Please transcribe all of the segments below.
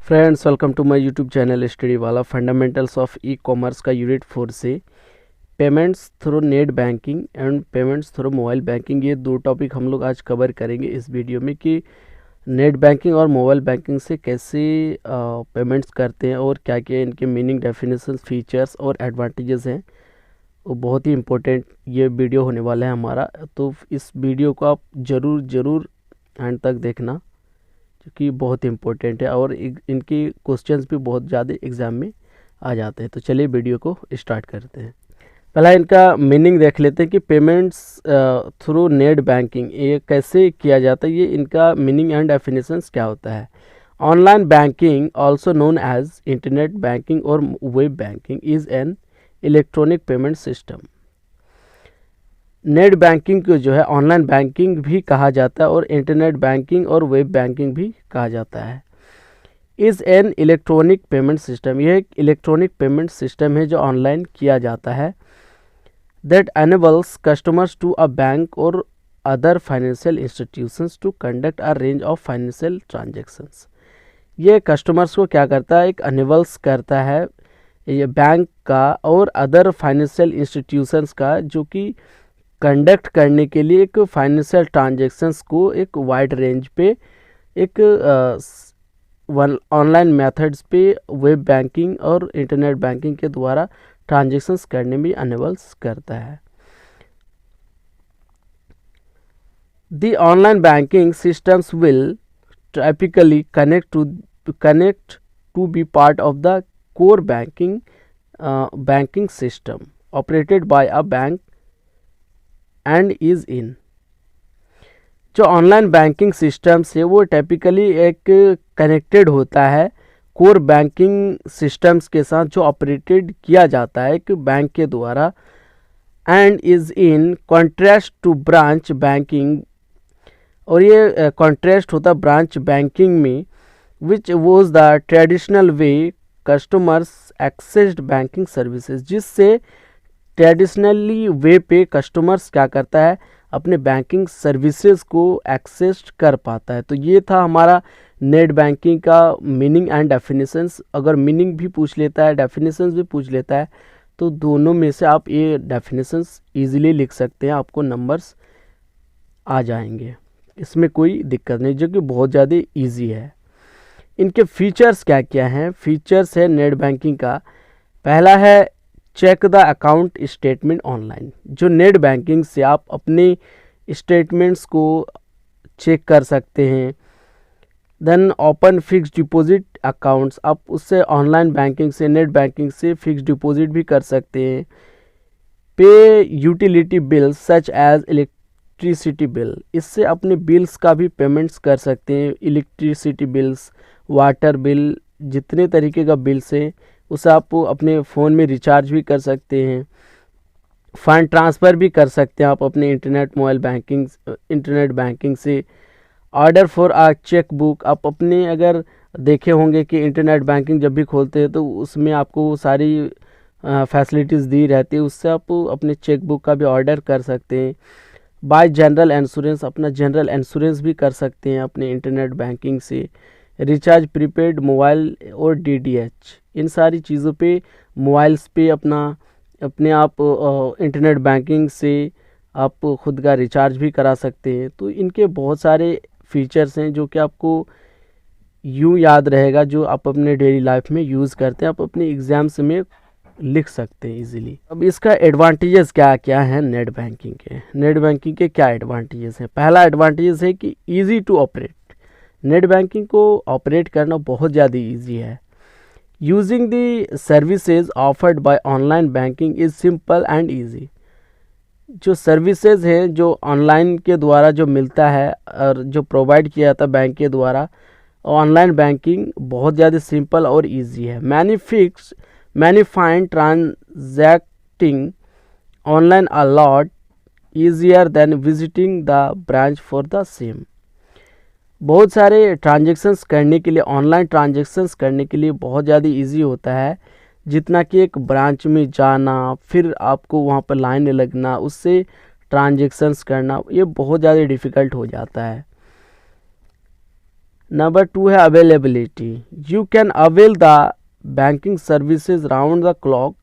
Friends, welcome to my YouTube channel study वाला। Fundamentals of e commerce का unit 4 से payments through net banking and payments through mobile banking, ये दो topic हम लोग आज कवर करेंगे इस वीडियो में कि नेट बैंकिंग और मोबाइल बैंकिंग से कैसे पेमेंट्स करते हैं और क्या क्या इनके मीनिंग, डेफिनेशन, फीचर्स और एडवांटेजेस हैं। वो बहुत ही इम्पोर्टेंट ये वीडियो होने वाला है हमारा, तो इस वीडियो को आप ज़रूर एंड तक देखना क्योंकि बहुत इम्पोर्टेंट है और इनके क्वेश्चंस भी बहुत ज़्यादा एग्ज़ाम में आ जाते हैं। तो चलिए वीडियो को स्टार्ट करते हैं। पहला इनका मीनिंग देख लेते हैं कि पेमेंट्स थ्रू नेट बैंकिंग ये कैसे किया जाता है, ये इनका मीनिंग एंड डेफिनेशंस क्या होता है। Online banking also known as internet banking और web banking is an electronic payment system. Net banking को जो है ऑनलाइन बैंकिंग भी कहा जाता है और इंटरनेट बैंकिंग और वेब बैंकिंग भी कहा जाता है। Is an electronic payment system, यह एक इलेक्ट्रॉनिक पेमेंट सिस्टम है जो ऑनलाइन किया जाता है। That enables customers to a bank और other financial institutions to conduct a range of financial transactions. ये कस्टमर्स को क्या करता है, एक अनेबल्स करता है ये बैंक का और अदर फाइनेंशियल इंस्टीट्यूशंस का, जो कि कंडक्ट करने के लिए एक फाइनेंशियल ट्रांजेक्शन्स को एक वाइड रेंज पे एक ऑनलाइन मेथड्स पे वेब बैंकिंग और इंटरनेट बैंकिंग के द्वारा ट्रांजेक्शन्स करने में अनेबल्स करता है। The online banking systems will typically connect to be part of the core banking system operated by a bank and is in. जो ऑनलाइन बैंकिंग सिस्टम से वो टाइपिकली एक कनेक्टेड होता है कोर बैंकिंग सिस्टम्स के साथ जो ऑपरेटेड किया जाता है एक बैंक के द्वारा, and is in contrast to branch banking, और ये कॉन्ट्रास्ट होता है ब्रांच बैंकिंग में, which was the traditional way customers accessed banking services, जिससे ट्रेडिशनली वे पे कस्टमर्स क्या करता है, अपने बैंकिंग सर्विसेज को एक्सेस कर पाता है। तो ये था हमारा नेट बैंकिंग का मीनिंग एंड डेफिनेशंस। अगर मीनिंग भी पूछ लेता है, डेफिनेशंस भी पूछ लेता है, तो दोनों में से आप ये डेफिनेशंस इजीली लिख सकते हैं, आपको नंबर्स आ जाएंगे, इसमें कोई दिक्कत नहीं, जो कि बहुत ज़्यादा ईजी है। इनके फीचर्स क्या क्या हैं? फीचर्स है नेट बैंकिंग का, पहला है check the account statement online. जो नेट बैंकिंग से आप अपने स्टेटमेंट्स को चेक कर सकते हैं। Then open fix deposit accounts, आप उससे ऑनलाइन बैंकिंग से, नेट बैंकिंग से फिक्स डिपॉजिट भी कर सकते हैं। Pay utility bills such as electricity bill, इससे अपने बिल्स का भी पेमेंट्स कर सकते हैं। इलेक्ट्रिसिटी बिल्स, वाटर बिल, जितने तरीके का बिल्स है उसे आप अपने फ़ोन में रिचार्ज भी कर सकते हैं। फंड ट्रांसफ़र भी कर सकते हैं आप अपने इंटरनेट बैंकिंग से। Order for uh cheque book, आप अपने अगर देखे होंगे कि इंटरनेट बैंकिंग जब भी खोलते हैं तो उसमें आपको सारी फैसिलिटीज़ दी रहती है, उससे आप अपने चेक बुक का भी ऑर्डर कर सकते हैं। बाय जनरल इंश्योरेंस, अपना जनरल इंश्योरेंस भी कर सकते हैं अपने इंटरनेट बैंकिंग से। रिचार्ज प्रीपेड मोबाइल और डीटीएच, इन सारी चीज़ों पे मोबाइल्स पे अपने आप इंटरनेट बैंकिंग से आप खुद का रिचार्ज भी करा सकते हैं। तो इनके बहुत सारे फीचर्स हैं जो कि आपको यूँ याद रहेगा, जो आप अपने डेली लाइफ में यूज़ करते हैं, आप अपने एग्ज़ाम्स में लिख सकते हैं इजीली। अब इसका एडवांटेजेस क्या क्या हैं नेट बैंकिंग के? नेट बैंकिंग के क्या एडवांटेजेस हैं? पहला एडवांटेजेस है कि easy to operate. Net banking को ऑपरेट करना बहुत ज़्यादा ईजी है। Using the services offered by online banking is simple and easy. जो सर्विसेज है जो ऑनलाइन के द्वारा जो मिलता है और जो प्रोवाइड किया जाता है बैंक के द्वारा, ऑनलाइन बैंकिंग बहुत ज़्यादा सिंपल और ईजी है। Many find transacting online a lot easier than visiting the branch for the same. बहुत सारे ट्रांजेक्शन्स करने के लिए, ऑनलाइन ट्रांजेक्शन्स करने के लिए बहुत ज़्यादा इजी होता है, जितना कि एक ब्रांच में जाना, फिर आपको वहाँ पर लाइन लगना, उससे ट्रांजेक्शन्स करना, ये बहुत ज़्यादा डिफ़िकल्ट हो जाता है। नंबर 2 है availability. You can avail the banking services round the clock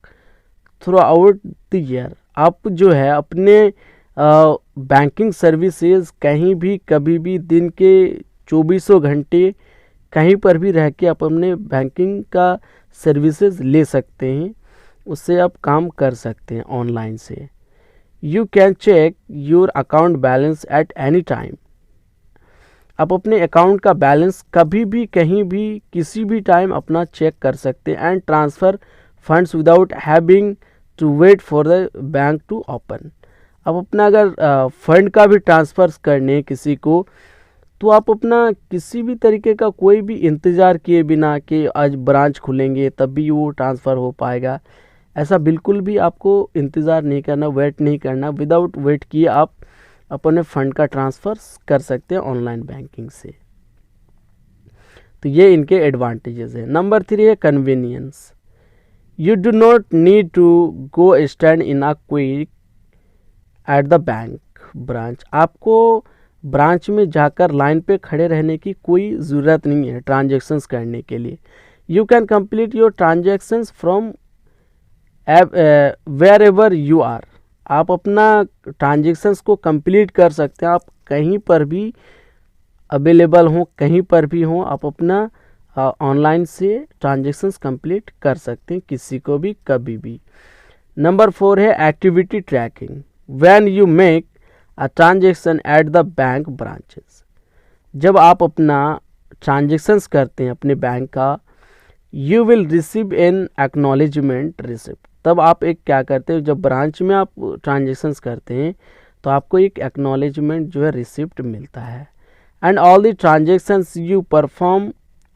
through out the year. आप जो है अपने बैंकिंग सर्विसेज कहीं भी कभी भी दिन के 24 घंटे कहीं पर भी रह के आप अपने बैंकिंग का सर्विसेज ले सकते हैं, उससे आप काम कर सकते हैं ऑनलाइन से। You can check your account balance at any time. आप अपने अकाउंट का बैलेंस कभी भी कहीं भी किसी भी टाइम अपना चेक कर सकते हैं। And transfer funds without having to wait for the bank to open. अब अपना अगर फंड का भी ट्रांसफ़र करने किसी को, तो आप अपना किसी भी तरीके का कोई भी इंतज़ार किए बिना कि आज ब्रांच खुलेंगे तब भी वो ट्रांसफ़र हो पाएगा, ऐसा बिल्कुल भी आपको इंतज़ार नहीं करना, वेट नहीं करना। विदाउट वेट किए आप अपने फ़ंड का ट्रांसफ़र कर सकते हैं ऑनलाइन बैंकिंग से। तो ये इनके एडवांटेजेस हैं। नंबर 3 है convenience. You do not need to go stand in a quick at the bank branch. आपको ब्रांच में जाकर लाइन पे खड़े रहने की कोई ज़रूरत नहीं है ट्रांजैक्शंस करने के लिए। You can complete your transactions from wherever you are. आप अपना ट्रांजैक्शंस को कंप्लीट कर सकते हैं, आप कहीं पर भी अवेलेबल हों, कहीं पर भी हों, आप अपना ऑनलाइन से ट्रांजैक्शंस कंप्लीट कर सकते हैं किसी को भी कभी भी। नंबर 4 है activity trekking. When you make a transaction eight the bank branches. जब आप अपना ट्रांजैक्शंस करते हैं अपने बैंक का, you will receive an acknowledgement receipt. तब आप एक क्या करते हैं, जब ब्रांच में आप ट्रांजैक्शंस करते हैं तो आपको एक एक्नॉलेजमेंट जो है रिसिप्ट मिलता है। And all the transactions you perform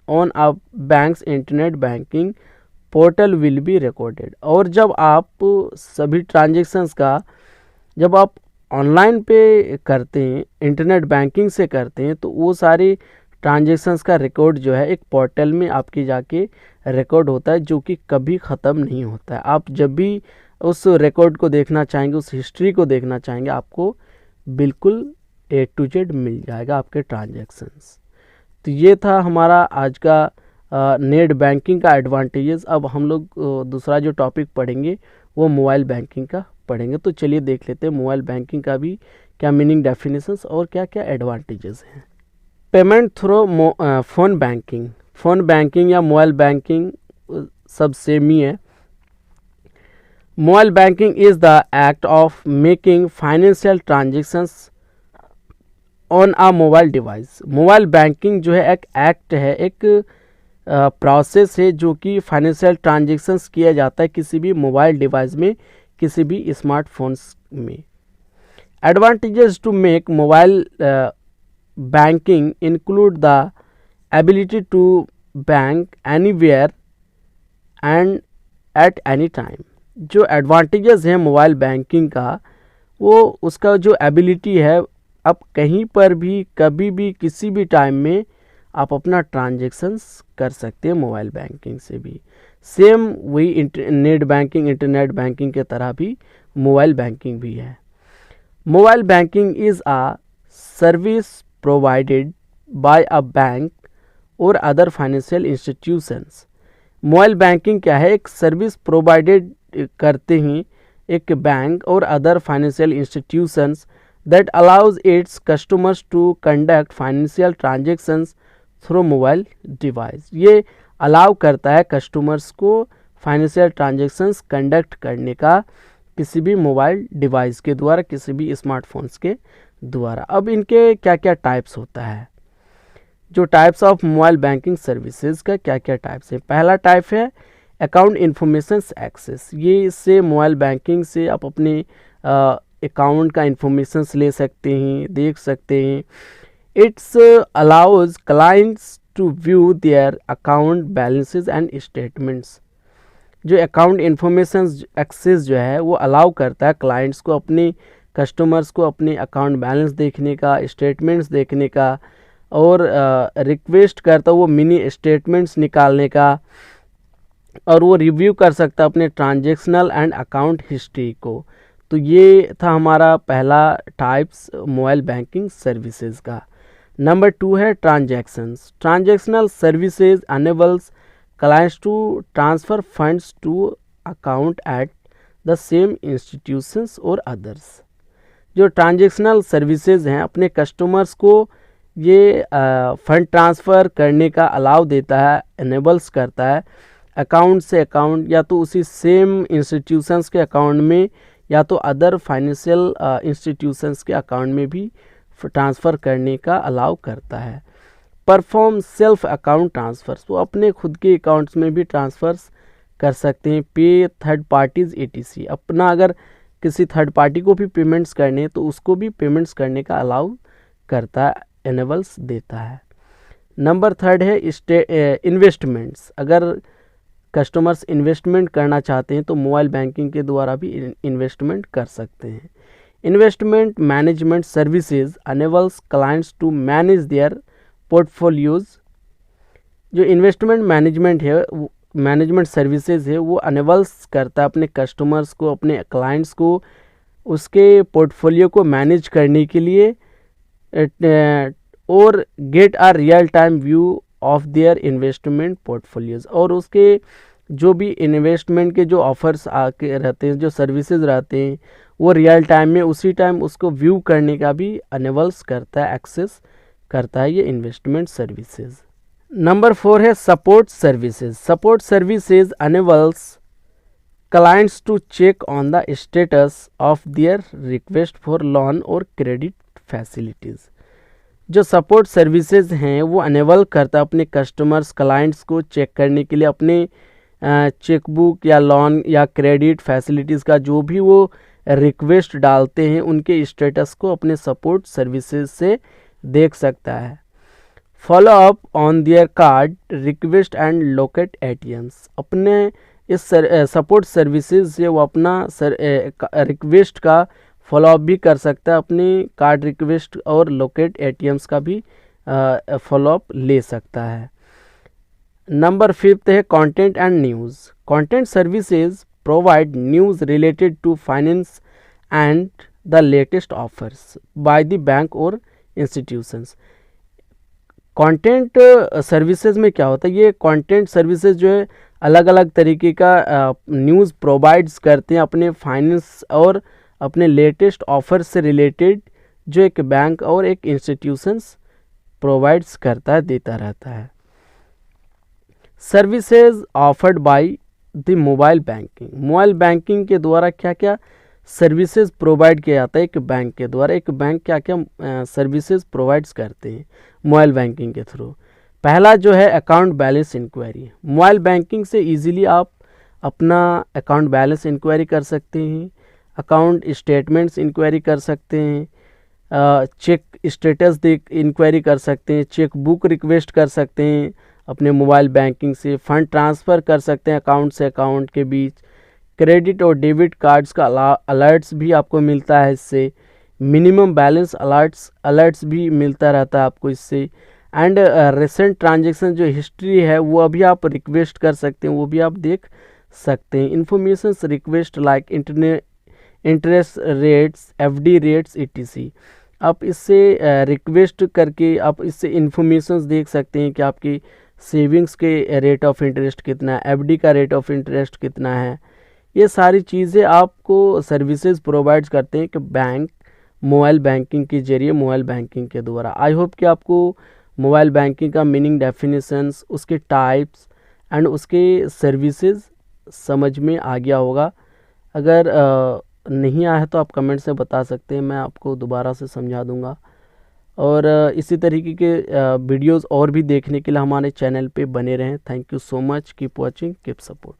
on a banks internet banking portal will be recorded. और जब आप सभी ट्रांजैक्शंस का जब आप ऑनलाइन पे करते हैं, इंटरनेट बैंकिंग से करते हैं, तो वो सारे ट्रांजैक्शंस का रिकॉर्ड जो है एक पोर्टल में आपकी जाके रिकॉर्ड होता है, जो कि कभी ख़त्म नहीं होता है। आप जब भी उस रिकॉर्ड को देखना चाहेंगे, उस हिस्ट्री को देखना चाहेंगे, आपको बिल्कुल A to Z मिल जाएगा आपके ट्रांजैक्शंस। तो ये था हमारा आज का नेट बैंकिंग का एडवांटेजेस। अब हम लोग दूसरा जो टॉपिक पढ़ेंगे वो मोबाइल बैंकिंग का पढ़ेंगे। तो चलिए देख लेते हैं मोबाइल बैंकिंग का भी क्या मीनिंग, डेफिनेशंस और क्या क्या एडवांटेजेस हैं। Payment through phone banking. Phone banking या मोबाइल बैंकिंग सब सेम ही है। Mobile banking is the act of making financial transactions on a mobile device. Mobile banking जो है एक एक्ट है, एक प्रोसेस है जो कि फाइनेंशियल ट्रांजेक्शन्स किया जाता है किसी भी मोबाइल डिवाइस में, किसी भी स्मार्टफोन्स में। Advantages to make mobile banking include the ability to bank anywhere and at any time. जो एडवांटेजेस हैं मोबाइल बैंकिंग का, वो उसका जो एबिलिटी है, आप कहीं पर भी कभी भी किसी भी टाइम में आप अपना ट्रांजैक्शंस कर सकते हैं मोबाइल बैंकिंग से भी। सेम वही नेट बैंकिंग, इंटरनेट बैंकिंग के तरह भी मोबाइल बैंकिंग भी है। Mobile banking is a service provided by a bank और other financial institutions. Mobile banking क्या है, एक सर्विस प्रोवाइडेड करते हैं एक बैंक और other financial institutions that allows its customers to conduct financial transactions through mobile device। ये allow करता है कस्टमर्स को फाइनेंशियल ट्रांजेक्शन्स कंडक्ट करने का किसी भी मोबाइल डिवाइस के द्वारा, किसी भी स्मार्टफोन्स के द्वारा। अब इनके क्या क्या टाइप्स होता है, जो types of mobile banking services का क्या क्या टाइप्स है। पहला टाइप है अकाउंट इंफॉर्मेशन एक्सेस। ये इससे मोबाइल बैंकिंग से आप अपने अकाउंट का इंफॉर्मेशंस ले सकते हैं, देख सकते हैं। It's allows clients to view their account balances and statements. जो अकाउंट इंफॉर्मेशंस एक्सेस जो है वो अलाउ करता है क्लाइंट्स को, अपने कस्टमर्स को अपने अकाउंट बैलेंस देखने का, स्टेटमेंट्स देखने का, और रिक्वेस्ट करता है वो मिनी स्टेटमेंट्स निकालने का, और वो रिव्यू कर सकता है अपने ट्रांजेक्शनल एंड अकाउंट हिस्ट्री को। तो ये था हमारा पहला टाइप्स मोबाइल बैंकिंग सर्विसेज का। नंबर 2 है transactions. Transactional services enables clients to transfer funds to account at the same institutions और अदर्स। जो ट्रांजैक्शनल सर्विसेज हैं अपने कस्टमर्स को ये फंड ट्रांसफ़र करने का अलाउ देता है, इनेबल्स करता है अकाउंट से अकाउंट, या तो उसी सेम इंस्टीट्यूशंस के अकाउंट में या तो अदर फाइनेंशियल इंस्टीट्यूशंस के अकाउंट में भी ट्रांसफ़र करने का अलाउ करता है। परफॉर्म सेल्फ अकाउंट ट्रांसफ़र्स, वो अपने खुद के अकाउंट्स में भी ट्रांसफ़र्स कर सकते हैं। पे थर्ड पार्टीज़ ETC, अपना अगर किसी थर्ड पार्टी को भी पेमेंट्स करने तो उसको भी पेमेंट्स करने का अलाउ करता है, एनेबल्स देता है। नंबर 3 है इन्वेस्टमेंट्स। अगर कस्टमर्स इन्वेस्टमेंट करना चाहते हैं तो मोबाइल बैंकिंग के द्वारा भी इन्वेस्टमेंट कर सकते हैं। Investment management services enables clients to manage their portfolios. जो इन्वेस्टमेंट मैनेजमेंट है, मैनेजमेंट सर्विसेज है, वो अनेबल्स करता है अपने कस्टमर्स को, अपने क्लाइंट्स को उसके पोर्टफोलियो को मैनेज करने के लिए और get a real time view of their investment portfolios. और उसके जो भी इन्वेस्टमेंट के जो ऑफर्स आके रहते हैं, जो सर्विसेज रहते हैं, वो रियल टाइम में उसी टाइम उसको व्यू करने का भी अनेबल्स करता है, एक्सेस करता है ये इन्वेस्टमेंट सर्विसेज। नंबर 4 है support services. Support services enables clients to check on the status of their request for loan और क्रेडिट फैसिलिटीज़। जो सपोर्ट सर्विसेज हैं वो अनेबल करता है अपने कस्टमर्स क्लाइंट्स को चेक करने के लिए अपने चेकबुक या लोन या क्रेडिट फैसिलिटीज़ का जो भी वो रिक्वेस्ट डालते हैं उनके स्टेटस को अपने सपोर्ट सर्विसेज से देख सकता है। Follow up on their card request and locate ATMs। अपने इस सपोर्ट सर्विसेज से वो अपना रिक्वेस्ट का फॉलोअप भी कर सकता है, अपनी कार्ड रिक्वेस्ट और लोकेट ATMs का भी फॉलोअप ले सकता है। नंबर 5 है content and news. Content services provide news related to finance and the latest offers by the bank और इंस्टीट्यूशंस। कंटेंट सर्विसेज में क्या होता है, ये कंटेंट सर्विसेज जो है अलग अलग तरीके का न्यूज़ प्रोवाइड्स करते हैं अपने फाइनेंस और अपने लेटेस्ट ऑफर से रिलेटेड, जो एक बैंक और एक इंस्टीट्यूशंस प्रोवाइड्स करता है, देता रहता है। Services offered by the mobile banking. Mobile banking के द्वारा क्या क्या सर्विसेज प्रोवाइड किया जाता है एक बैंक के द्वारा। एक बैंक क्या क्या सर्विसेज प्रोवाइड्स करते हैं मोबाइल बैंकिंग के थ्रू। पहला जो है account balance inquiry. Mobile banking से इजीली आप अपना अकाउंट बैलेंस इंक्वायरी कर सकते हैं, अकाउंट स्टेटमेंट्स इंक्वायरी कर सकते हैं, चेक स्टेटस देख इंक्वायरी कर सकते हैं, चेक बुक रिक्वेस्ट कर सकते हैं, अपने मोबाइल बैंकिंग से फंड ट्रांसफ़र कर सकते हैं अकाउंट से अकाउंट के बीच। क्रेडिट और डेबिट कार्ड्स का अलर्ट्स भी आपको मिलता है इससे। मिनिमम बैलेंस अलर्ट्स भी मिलता रहता है आपको इससे। एंड रिसेंट ट्रांजेक्शन जो हिस्ट्री है वो अभी आप रिक्वेस्ट कर सकते हैं, वो भी आप देख सकते हैं। Informations request like interest rates, FD rates ETC। आप इससे रिक्वेस्ट करके आप इससे इन्फॉर्मेशंस देख सकते हैं कि आपकी सेविंग्स के रेट ऑफ इंटरेस्ट कितना है, FD का रेट ऑफ इंटरेस्ट कितना है। ये सारी चीज़ें आपको सर्विसेज प्रोवाइड करते हैं कि बैंक मोबाइल बैंकिंग के जरिए, मोबाइल बैंकिंग के द्वारा। आई होप कि आपको मोबाइल बैंकिंग का मीनिंग, डेफिनेशंस, उसके टाइप्स एंड उसके सर्विसेज समझ में आ गया होगा। अगर नहीं आया है तो आप कमेंट से बता सकते हैं, मैं आपको दोबारा से समझा दूंगा। और इसी तरीके के वीडियोस और भी देखने के लिए हमारे चैनल पे बने रहें। Thank you so much, keep watching, keep support.